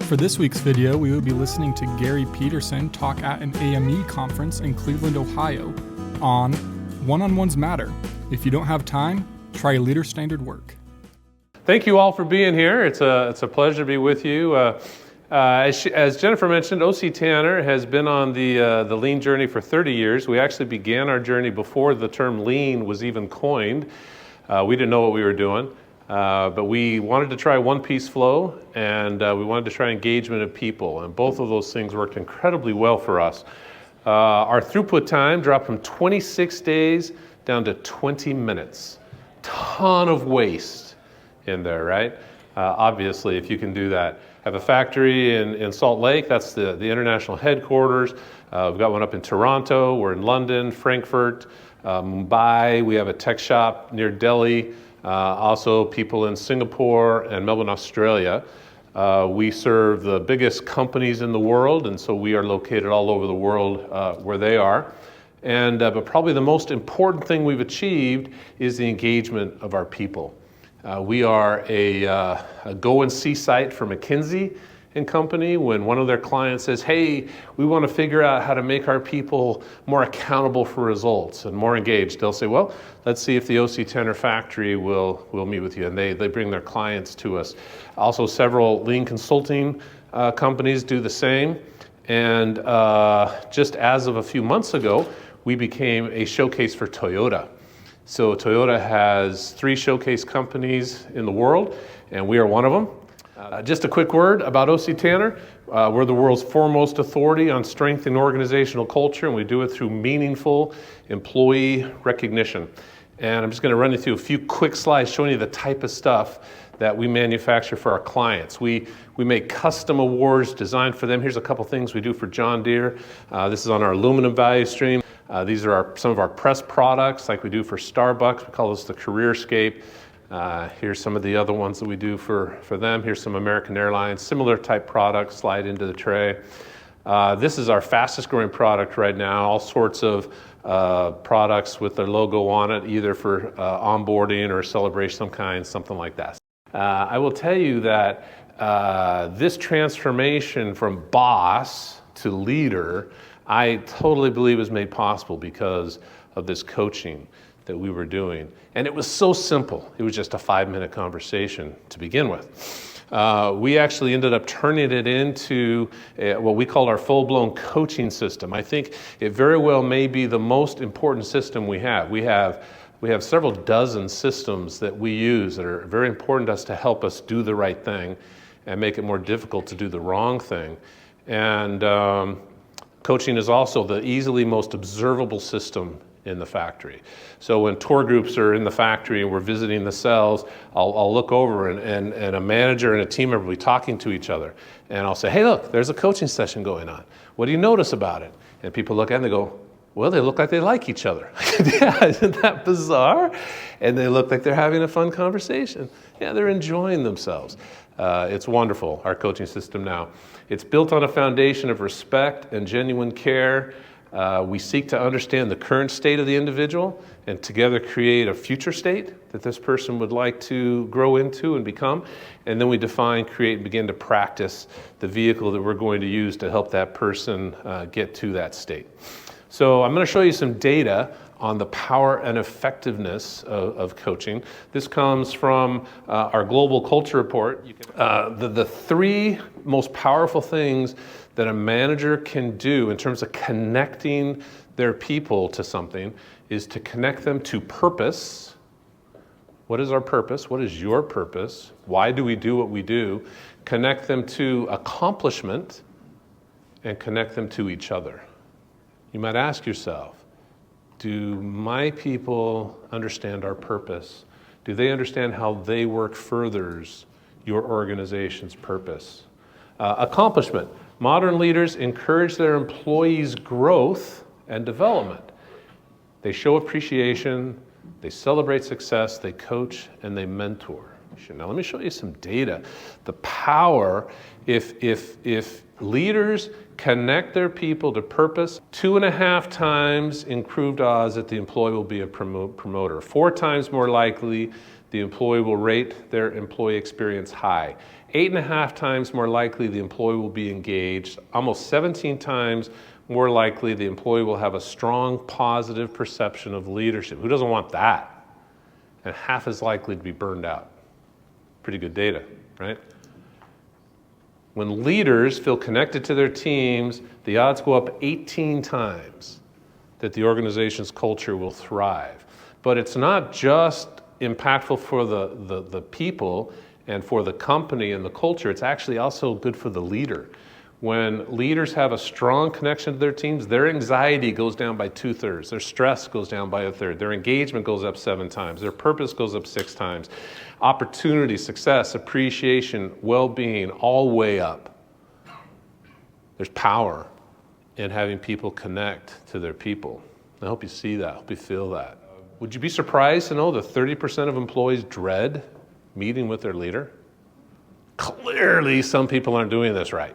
For this week's video, we will be listening to Gary Peterson talk at an AME Conference in Cleveland, Ohio on One-on-Ones Matter. If you don't have time, try Leader Standard Work. Thank you all for being here. It's a pleasure to be with you. As Jennifer mentioned, O.C. Tanner has been on the lean journey for 30 years. We actually began our journey before the term lean was even coined. We didn't know what we were doing, but we wanted to try one-piece flow, and we wanted to try engagement of people, and both of those things worked incredibly well for us. Our throughput time dropped from 26 days down to 20 minutes. Ton of waste in there, right? Obviously, if you can do that. Have a factory in Salt Lake, that's the international headquarters. We've got one up in Toronto, we're in London, Frankfurt, Mumbai, we have a tech shop near Delhi, also people in Singapore and Melbourne, Australia. We serve the biggest companies in the world, and so we are located all over the world where they are. And but probably the most important thing we've achieved is the engagement of our people. We are a go-and-see site for McKinsey and Company. When one of their clients says, hey, we want to figure out how to make our people more accountable for results and more engaged, they'll say, well, let's see if the O.C. Tanner factory will meet with you. And they bring their clients to us. Also, several lean consulting companies do the same. And just as of a few months ago, we became a showcase for Toyota. So Toyota has 3 showcase companies in the world, and we are one of them. Just a quick word about O.C. Tanner. We're the world's foremost authority on strengthening organizational culture, and we do it through meaningful employee recognition. And I'm just going to run you through a few quick slides showing you the type of stuff that we manufacture for our clients. We make custom awards designed for them. Here's a couple things we do for John Deere. This is on our aluminum value stream. These are some of our press products like we do for Starbucks. We call this the CareerScape. Here's some of the other ones that we do for them. Here's some American Airlines, similar type products, slide into the tray. This is our fastest growing product right now, all sorts of products with their logo on it, either for onboarding or celebration of some kind, something like that. I will tell you that this transformation from boss to leader, I totally believe is made possible because of this coaching that we were doing. And it was so simple. It was just a 5-minute conversation to begin with. We actually ended up turning it into what we call our full-blown coaching system. I think it very well may be the most important system we have. We have several dozen systems that we use that are very important to us to help us do the right thing and make it more difficult to do the wrong thing. And coaching is also the easily most observable system in the factory. So when tour groups are in the factory and we're visiting the cells, I'll look over and a manager and a team member will be talking to each other. And I'll say, hey, look, there's a coaching session going on. What do you notice about it? And people look at it and they go, well, they look like they like each other. Yeah, isn't that bizarre? And they look like they're having a fun conversation. Yeah, they're enjoying themselves. It's wonderful, our coaching system now. It's built on a foundation of respect and genuine care. We seek to understand the current state of the individual and together create a future state that this person would like to grow into and become. And then we define, create, and begin to practice the vehicle that we're going to use to help that person get to that state. So I'm going to show you some data on the power and effectiveness of coaching. This comes from our global culture report. The 3 most powerful things that a manager can do in terms of connecting their people to something is to connect them to purpose. What is our purpose? What is your purpose? Why do we do what we do? Connect them to accomplishment and connect them to each other. You might ask yourself, do my people understand our purpose? Do they understand how they work furthers your organization's purpose? Accomplishment. Modern leaders encourage their employees' growth and development. They show appreciation, they celebrate success, they coach, and they mentor. Now let me show you some data. The power, if leaders connect their people to purpose, 2.5 times improved odds that the employee will be a promoter. 4 times more likely the employee will rate their employee experience high. 8.5 times more likely the employee will be engaged, almost 17 times more likely the employee will have a strong positive perception of leadership. Who doesn't want that? And half as likely to be burned out. Pretty good data, right? When leaders feel connected to their teams, the odds go up 18 times that the organization's culture will thrive. But it's not just impactful for the people and for the company and the culture, it's actually also good for the leader. When leaders have a strong connection to their teams, their anxiety goes down by 2/3, their stress goes down by 1/3, their engagement goes up 7 times, their purpose goes up 6 times. Opportunity, success, appreciation, well-being, all way up. There's power in having people connect to their people. I hope you see that, I hope you feel that. Would you be surprised to know that 30% of employees dread meeting with their leader? Clearly, some people aren't doing this right.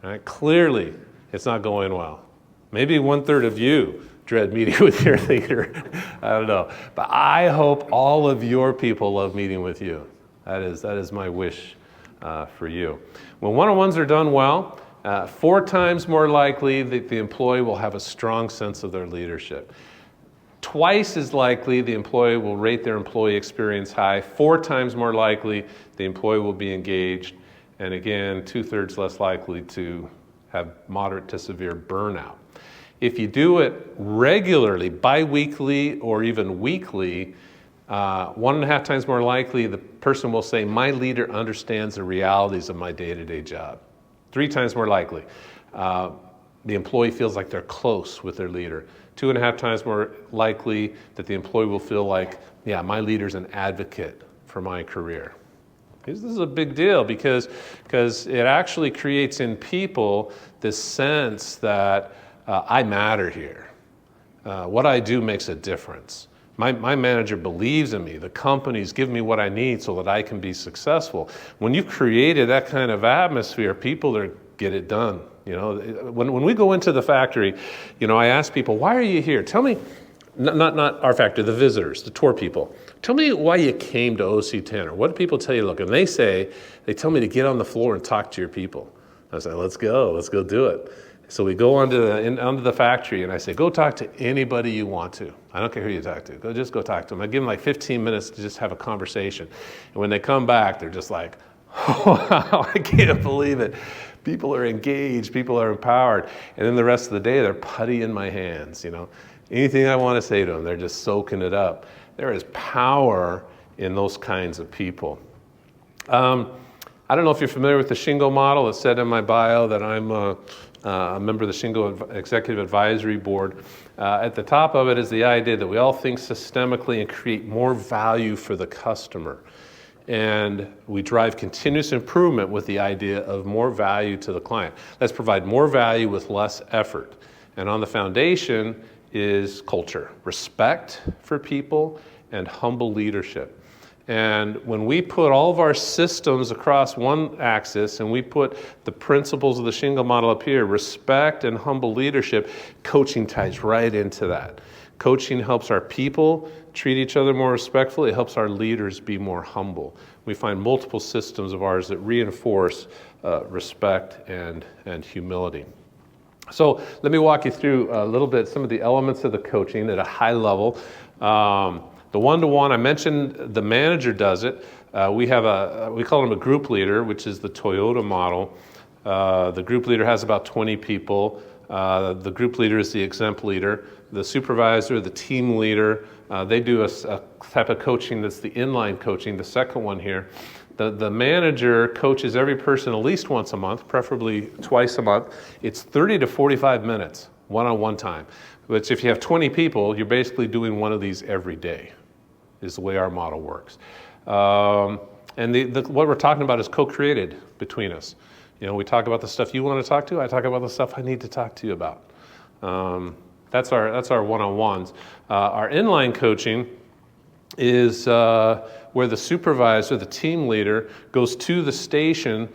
Right? Clearly, it's not going well. Maybe 1/3 of you dread meeting with your leader. I don't know. But I hope all of your people love meeting with you. That is my wish for you. When one-on-ones are done well, 4 times more likely that the employee will have a strong sense of their leadership. Twice as likely the employee will rate their employee experience high. 4 times more likely the employee will be engaged. And again, 2/3 less likely to have moderate to severe burnout. If you do it regularly, bi-weekly or even weekly, 1.5 times more likely the person will say, my leader understands the realities of my day-to-day job. 3 times more likely, the employee feels like they're close with their leader. 2.5 times more likely that the employee will feel like, yeah, my leader's an advocate for my career. This is a big deal because it actually creates in people this sense that I matter here. What I do makes a difference. My manager believes in me. The company's giving me what I need so that I can be successful. When you've created that kind of atmosphere, people get it done. You know, when we go into the factory, you know, I ask people, why are you here? Tell me, not our factory, the visitors, the tour people. Tell me why you came to OC Tanner. What do people tell you? Look, and they tell me to get on the floor and talk to your people. I say, let's go do it. So we go onto the factory and I say, go talk to anybody you want to. I don't care who you talk to. Just go talk to them. I give them like 15 minutes to just have a conversation. And when they come back, they're just like, wow, I can't believe it. People are engaged, people are empowered. And then the rest of the day, they're putty in my hands, you know. Anything I want to say to them, they're just soaking it up. There is power in those kinds of people. I don't know if you're familiar with the Shingo model. It said in my bio that I'm a member of the Shingo Executive Advisory Board. At the top of it is the idea that we all think systemically and create more value for the customer. And we drive continuous improvement with the idea of more value to the client. Let's provide more value with less effort. And on the foundation is culture, respect for people, and humble leadership. And when we put all of our systems across one axis and we put the principles of the Shingo model up here, respect and humble leadership, coaching ties right into that. Coaching helps our people treat each other more respectfully. It helps our leaders be more humble. We find multiple systems of ours that reinforce respect and humility. So let me walk you through a little bit some of the elements of the coaching at a high level. The one-to-one, I mentioned the manager does it. We call him a group leader, which is the Toyota model. The group leader has about 20 people. The group leader is the exempt leader. The supervisor, the team leader, they do a type of coaching that's the inline coaching, the second one here. The manager coaches every person at least once a month, preferably twice a month. It's 30 to 45 minutes, one-on-one time. Which if you have 20 people, you're basically doing one of these every day, is the way our model works. And what we're talking about is co-created between us. You know, we talk about the stuff you want to talk to, I talk about the stuff I need to talk to you about. That's our one-on-ones. Our inline coaching is where the supervisor, the team leader, goes to the station,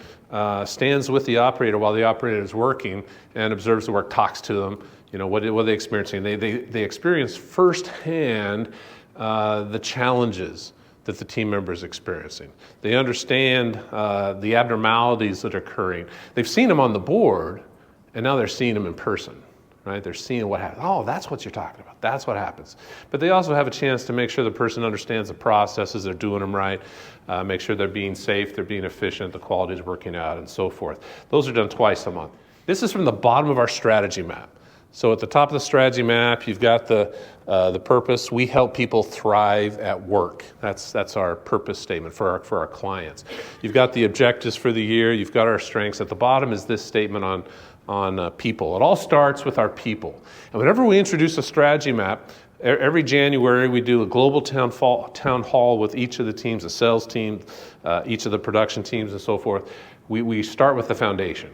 stands with the operator while the operator is working and observes the work, talks to them. You know, what are they experiencing? They experience firsthand the challenges, that the team member is experiencing. They understand the abnormalities that are occurring. They've seen them on the board, and now they're seeing them in person, right? They're seeing what happens. Oh, that's what you're talking about. That's what happens. But they also have a chance to make sure the person understands the processes, they're doing them right, make sure they're being safe, they're being efficient, the quality is working out, and so forth. Those are done twice a month. This is from the bottom of our strategy map. So at the top of the strategy map, you've got the purpose. We help people thrive at work. That's our purpose statement for our clients. You've got the objectives for the year. You've got our strengths. At the bottom is this statement on people. It all starts with our people. And whenever we introduce a strategy map, every January we do a global town hall with each of the teams, the sales team, each of the production teams, and so forth. We start with the foundation.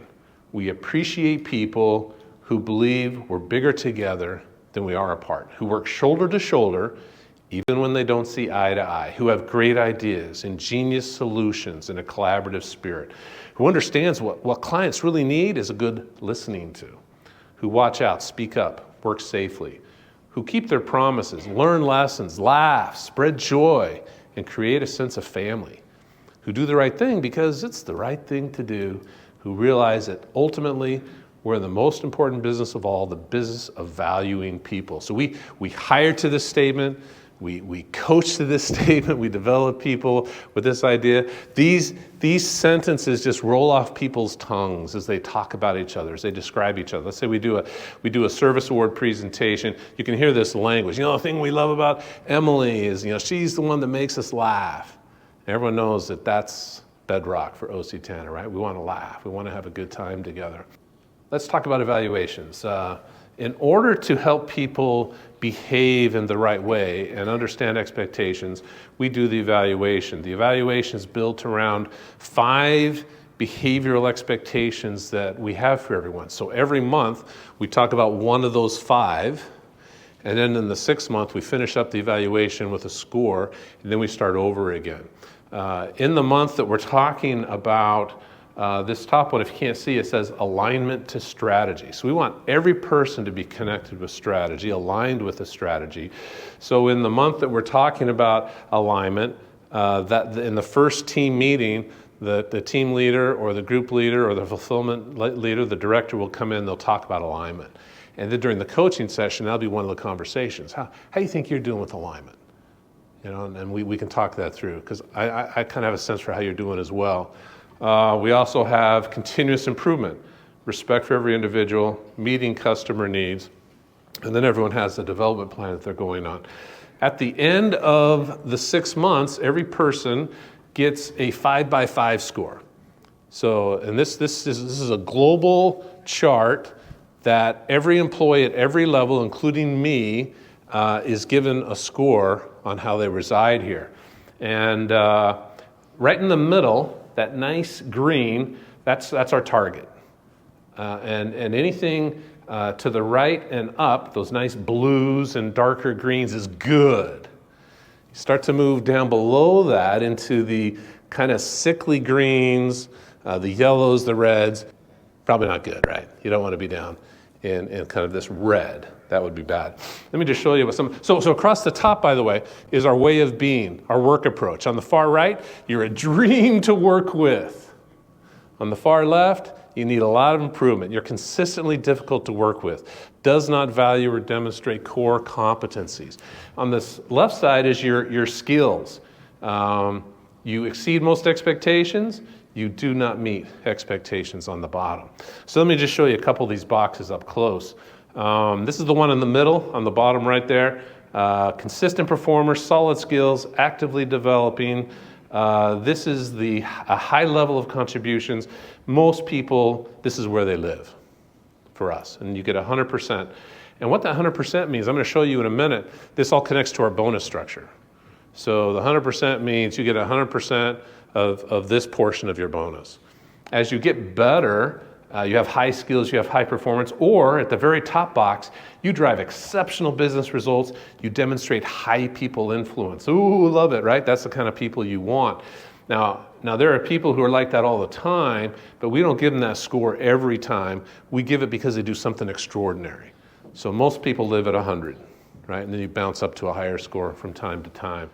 We appreciate people who believe we're bigger together than we are apart, who work shoulder to shoulder even when they don't see eye to eye, who have great ideas, ingenious solutions, and a collaborative spirit, who understands what clients really need is a good listening to, who watch out, speak up, work safely, who keep their promises, learn lessons, laugh, spread joy, and create a sense of family, who do the right thing because it's the right thing to do, who realize that ultimately we're in the most important business of all, the business of valuing people. So we hire to this statement, we coach to this statement, we develop people with this idea. These sentences just roll off people's tongues as they talk about each other, as they describe each other. Let's say we do a service award presentation. You can hear this language. The thing we love about Emily is, she's the one that makes us laugh. Everyone knows that that's bedrock for OC Tanner, right? We want to laugh. We want to have a good time together. Let's talk about evaluations. In order to help people behave in the right way and understand expectations, we do the evaluation. The evaluation is built around 5 behavioral expectations that we have for everyone. So every month, we talk about one of those 5, and then in the 6th month, we finish up the evaluation with a score, and then we start over again. In the month that we're talking about, this top one, if you can't see, it says alignment to strategy. So we want every person to be connected with strategy, aligned with the strategy. So in the month that we're talking about alignment, that in the first team meeting, the team leader or the group leader or the fulfillment leader, the director will come in, they'll talk about alignment. And then during the coaching session, that'll be one of the conversations. How do you think you're doing with alignment? And we can talk that through, because I kind of have a sense for how you're doing as well. We also have continuous improvement, respect for every individual, meeting customer needs, and then everyone has the development plan that they're going on. At the end of the 6 months, every person gets a 5x5 score. So, and this is a global chart that every employee at every level, including me, is given a score on how they reside here. And right in the middle, that nice green, that's our target. And anything to the right and up, those nice blues and darker greens is good. You start to move down below that into the kind of sickly greens, the yellows, the reds, probably not good, right? You don't want to be down in kind of this red. That would be bad. Let me just show you what so across the top, by the way, is our way of being, our work approach. On the far right, you're a dream to work with. On the far left, you need a lot of improvement. You're consistently difficult to work with. Does not value or demonstrate core competencies. On this left side is your skills. You exceed most expectations. You do not meet expectations on the bottom. So let me just show you a couple of these boxes up close. This is the one in the middle, on the bottom right there. Consistent performer, solid skills, actively developing. This is a high level of contributions. Most people, this is where they live for us, and you get 100%. And what that 100% means, I'm going to show you in a minute, this all connects to our bonus structure. So the 100% means you get 100% of this portion of your bonus. As you get better, you have high skills, you have high performance, or at the very top box, you drive exceptional business results, you demonstrate high people influence. Ooh, love it, right? That's the kind of people you want. Now there are people who are like that all the time, but we don't give them that score every time. We give it because they do something extraordinary. So most people live at 100. right? And then you bounce up to a higher score from time to time.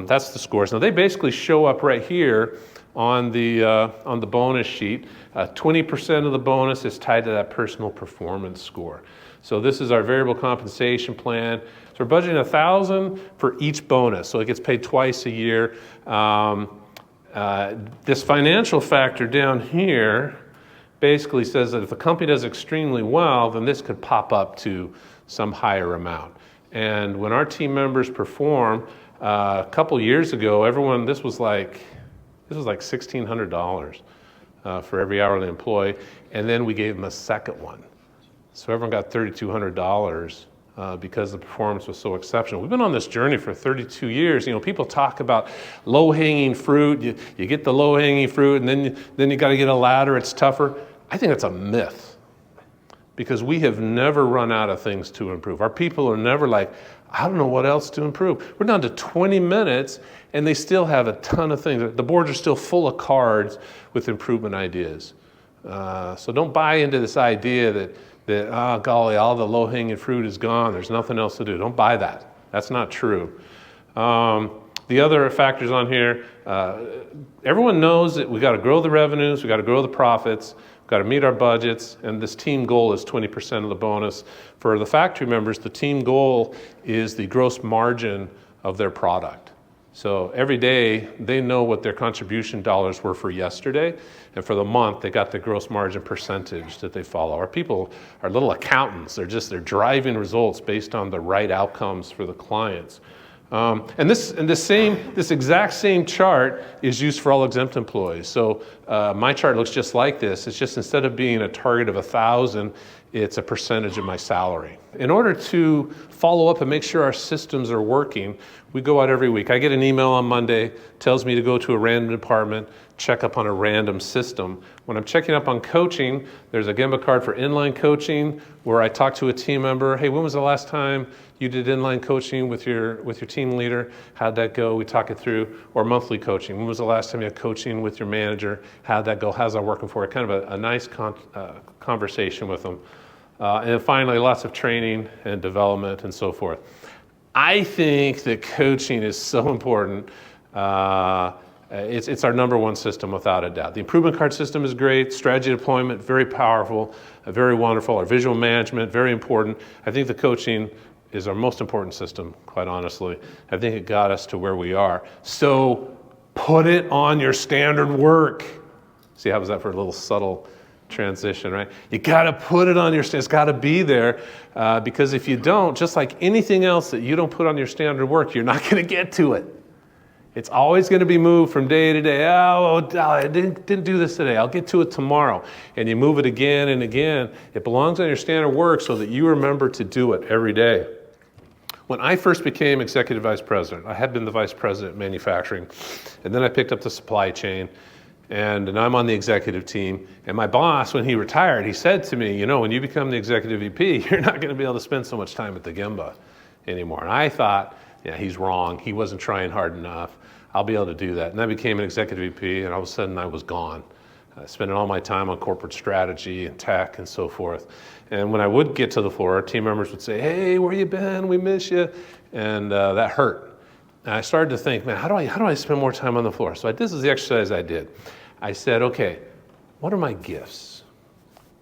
That's the scores. Now they basically show up right here on the bonus sheet. 20% of the bonus is tied to that personal performance score. So this is our variable compensation plan. So we're budgeting $1,000 for each bonus, so it gets paid twice a year. This financial factor down here basically says that if the company does extremely well, then this could pop up to some higher amount. And when our team members perform, a couple years ago, this was like $1,600 for every hourly employee, and then we gave them a second one. So everyone got $3,200 because the performance was so exceptional. We've been on this journey for 32 years. You know, people talk about low-hanging fruit. You get the low-hanging fruit, and then you got to get a ladder. It's tougher. I think that's a myth, because we have never run out of things to improve. Our people are never like, I don't know what else to improve. We're down to 20 minutes, and they still have a ton of things. The boards are still full of cards with improvement ideas. So don't buy into this idea that oh golly, all the low-hanging fruit is gone. There's nothing else to do. Don't buy that. That's not true. The other factors on here, everyone knows that we got to grow the revenues, we got to grow the profits, we've got to meet our budgets, and this team goal is 20% of the bonus. For the factory members, the team goal is the gross margin of their product. So every day, they know what their contribution dollars were for yesterday, and for the month, they got the gross margin percentage that they follow. Our people are little accountants. They're driving results based on the right outcomes for the clients. And this exact same chart is used for all exempt employees. So my chart looks just like this. It's just, instead of being a target of 1,000, it's a percentage of my salary. In order to follow up and make sure our systems are working, we go out every week. I get an email on Monday, tells me to go to a random department, check up on a random system. When I'm checking up on coaching, there's a Gemba card for inline coaching where I talk to a team member. Hey, when was the last time you did inline coaching with your team leader? How'd that go? We talk it through. Or monthly coaching. When was the last time you had coaching with your manager? How'd that go? How's that working for you? Kind of a nice conversation with them. And then finally, lots of training and development and so forth. I think that coaching is so important. It's our number one system without a doubt. The improvement card system is great. Strategy deployment, very powerful, very wonderful. Our visual management, very important. I think the coaching is our most important system, quite honestly. I think it got us to where we are. So put it on your standard work. See, how was that for a little subtle transition, right? You got to put it on your standard. It's got to be there, because if you don't, just like anything else that you don't put on your standard work, you're not going to get to it. It's always going to be moved from day to day. Oh, I didn't do this today. I'll get to it tomorrow. And you move it again and again. It belongs on your standard work so that you remember to do it every day. When I first became executive vice president, I had been the vice president of manufacturing, and then I picked up the supply chain, and I'm on the executive team. And my boss, when he retired, he said to me, you know, when you become the executive VP, you're not going to be able to spend so much time at the Gemba anymore. And I thought, yeah, he's wrong. He wasn't trying hard enough. I'll be able to do that. And I became an executive VP, and all of a sudden I was gone. Spending all my time on corporate strategy and tech and so forth. And when I would get to the floor, team members would say, hey, where you been? We miss you. And that hurt. And I started to think, man, how do I spend more time on the floor? So this is the exercise I did. I said, okay, what are my gifts?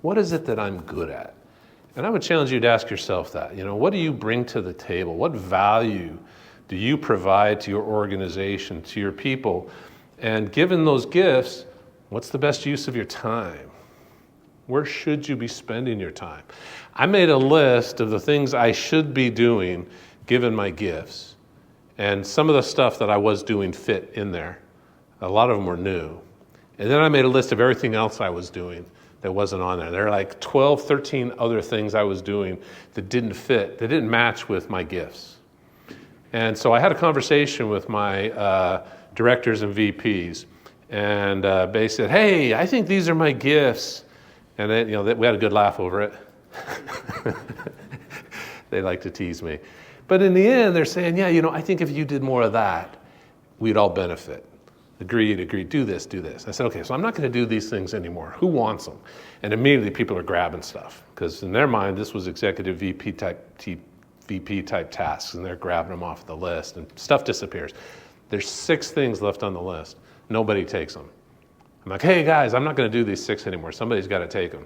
What is it that I'm good at? And I would challenge you to ask yourself that. You know, what do you bring to the table? What value do you provide to your organization, to your people? And given those gifts, what's the best use of your time? Where should you be spending your time? I made a list of the things I should be doing given my gifts. And some of the stuff that I was doing fit in there. A lot of them were new. And then I made a list of everything else I was doing that wasn't on there. There are like 12, 13 other things I was doing that didn't fit, that didn't match with my gifts. And so I had a conversation with my directors and VPs. And they said, hey, I think these are my gifts. And then, we had a good laugh over it. They like to tease me. But in the end, they're saying, yeah, I think if you did more of that, we'd all benefit. Agreed, do this. I said, okay, so I'm not going to do these things anymore. Who wants them? And immediately people are grabbing stuff, because in their mind, this was executive VP type VP type tasks, and they're grabbing them off the list, and stuff disappears. There's 6 things left on the list. Nobody takes them. I'm like, hey guys, I'm not going to do these 6 anymore. Somebody's got to take them.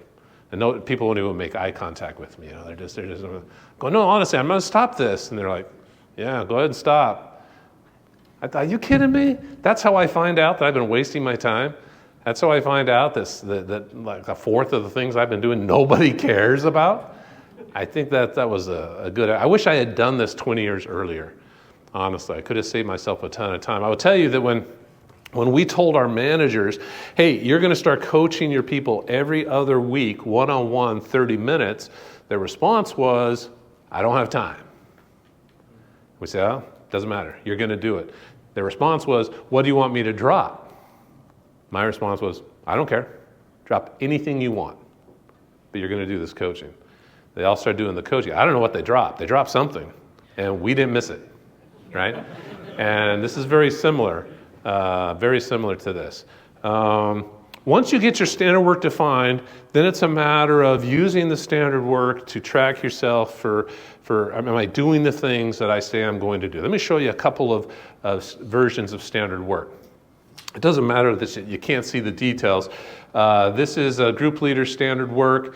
And no, people won't even make eye contact with me. They're just going, no, honestly, I'm going to stop this. And they're like, yeah, go ahead and stop. I thought, are you kidding me? That's how I find out that I've been wasting my time. That's how I find out that like a fourth of the things I've been doing, nobody cares about. I think that was a good, I wish I had done this 20 years earlier. Honestly, I could have saved myself a ton of time. I will tell you that when we told our managers, hey, you're going to start coaching your people every other week, one-on-one, 30 minutes, their response was, I don't have time. We said, oh, doesn't matter. You're going to do it. Their response was, what do you want me to drop? My response was, I don't care. Drop anything you want, but you're going to do this coaching. They all started doing the coaching. I don't know what they dropped. They dropped something, and we didn't miss it, right? And this is very similar to this. Once you get your standard work defined, then it's a matter of using the standard work to track yourself for am I doing the things that I say I'm going to do? Let me show you a couple of versions of standard work. It doesn't matter that you can't see the details. This is a group leader standard work.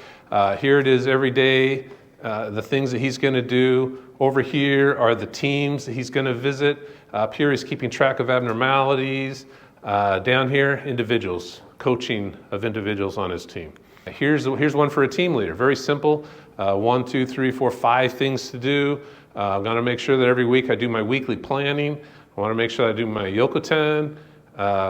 Here it is every day, the things that he's going to do. Over here are the teams that he's going to visit. Up here he's keeping track of abnormalities. Down here, individuals, coaching of individuals on his team. Here's one for a team leader. Very simple. 1, 2, 3, 4, 5 things to do. I'm going to make sure that every week I do my weekly planning. I want to make sure I do my Yokoten,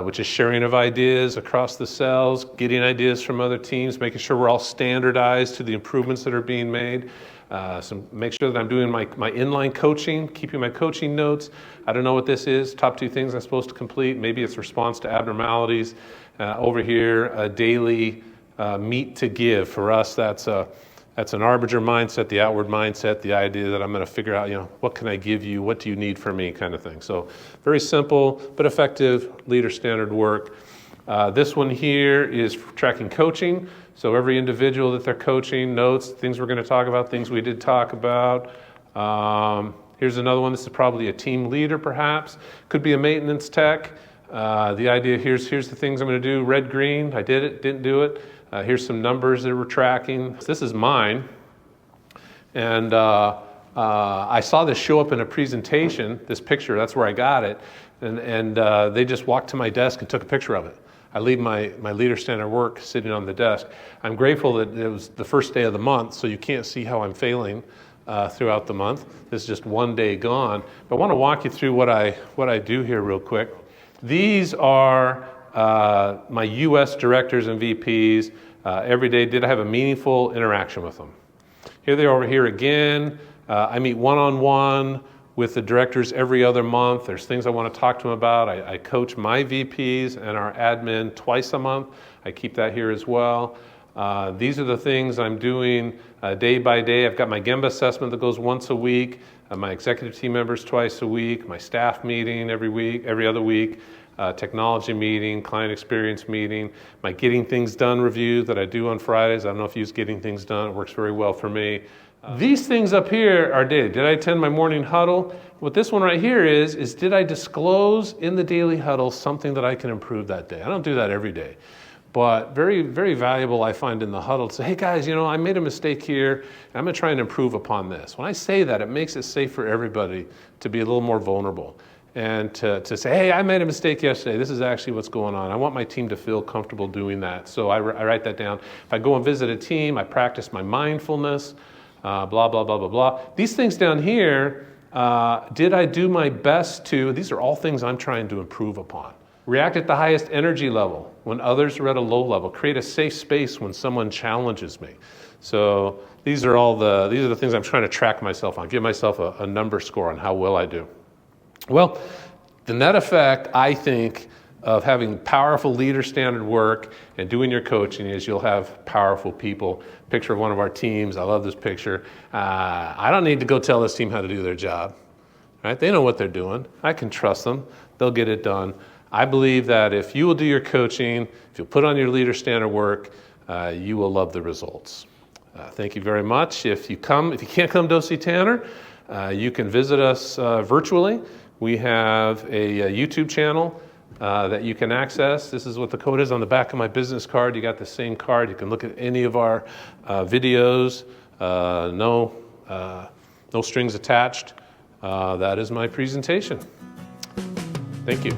which is sharing of ideas across the cells, getting ideas from other teams, making sure we're all standardized to the improvements that are being made. So make sure that I'm doing my inline coaching, keeping my coaching notes. I don't know what this is. Top 2 things I'm supposed to complete. Maybe it's response to abnormalities. Over here, a daily meet to give. For us, that's an arbiter mindset, the outward mindset, the idea that I'm going to figure out, what can I give you? What do you need from me, kind of thing. So very simple but effective leader standard work. This one here is tracking coaching. So every individual that they're coaching, notes, things we're going to talk about, things we did talk about. Here's another one. This is probably a team leader, perhaps. Could be a maintenance tech. The idea here's the things I'm going to do. Red, green. I did it, didn't do it. Here's some numbers that we're tracking. This is mine. And I saw this show up in a presentation, this picture. That's where I got it. And they just walked to my desk and took a picture of it. I leave my leader standard work sitting on the desk. I'm grateful that it was the first day of the month, so you can't see how I'm failing throughout the month. This is just one day gone. But I want to walk you through what I do here real quick. These are my U.S. directors and VPs. Every day, did I have a meaningful interaction with them? Here they are over here again. I meet one-on-one with the directors every other month. There's things I want to talk to them about. I coach my VPs and our admin twice a month. I keep that here as well. These are the things I'm doing day by day. I've got my Gemba assessment that goes once a week, my executive team members twice a week, my staff meeting every other week, technology meeting, client experience meeting, my Getting Things Done review that I do on Fridays. I don't know if you use Getting Things Done. It works very well for me. These things up here are daily. Did I attend my morning huddle? What this one right here is did I disclose in the daily huddle something that I can improve that day? I don't do that every day. But very, very valuable I find in the huddle to say, hey guys, I made a mistake here, and I'm going to try and improve upon this. When I say that, it makes it safe for everybody to be a little more vulnerable. And to say, hey, I made a mistake yesterday. This is actually what's going on. I want my team to feel comfortable doing that. So I write that down. If I go and visit a team, I practice my mindfulness, blah, blah, blah, blah, blah. These things down here, did I do my best to, these are all things I'm trying to improve upon. React at the highest energy level when others are at a low level. Create a safe space when someone challenges me. So these are the things I'm trying to track myself on, give myself a number score on how well I do. Well, the net effect, I think, of having powerful leader standard work and doing your coaching is you'll have powerful people. Picture of one of our teams. I love this picture. I don't need to go tell this team how to do their job. Right? They know what they're doing. I can trust them. They'll get it done. I believe that if you will do your coaching, if you'll put on your leader standard work, you will love the results. Thank you very much. If you can't come to OC Tanner, You can visit us virtually. We have a YouTube channel that you can access. This is what the code is on the back of my business card. You got the same card. You can look at any of our videos. No strings attached. That is my presentation. Thank you.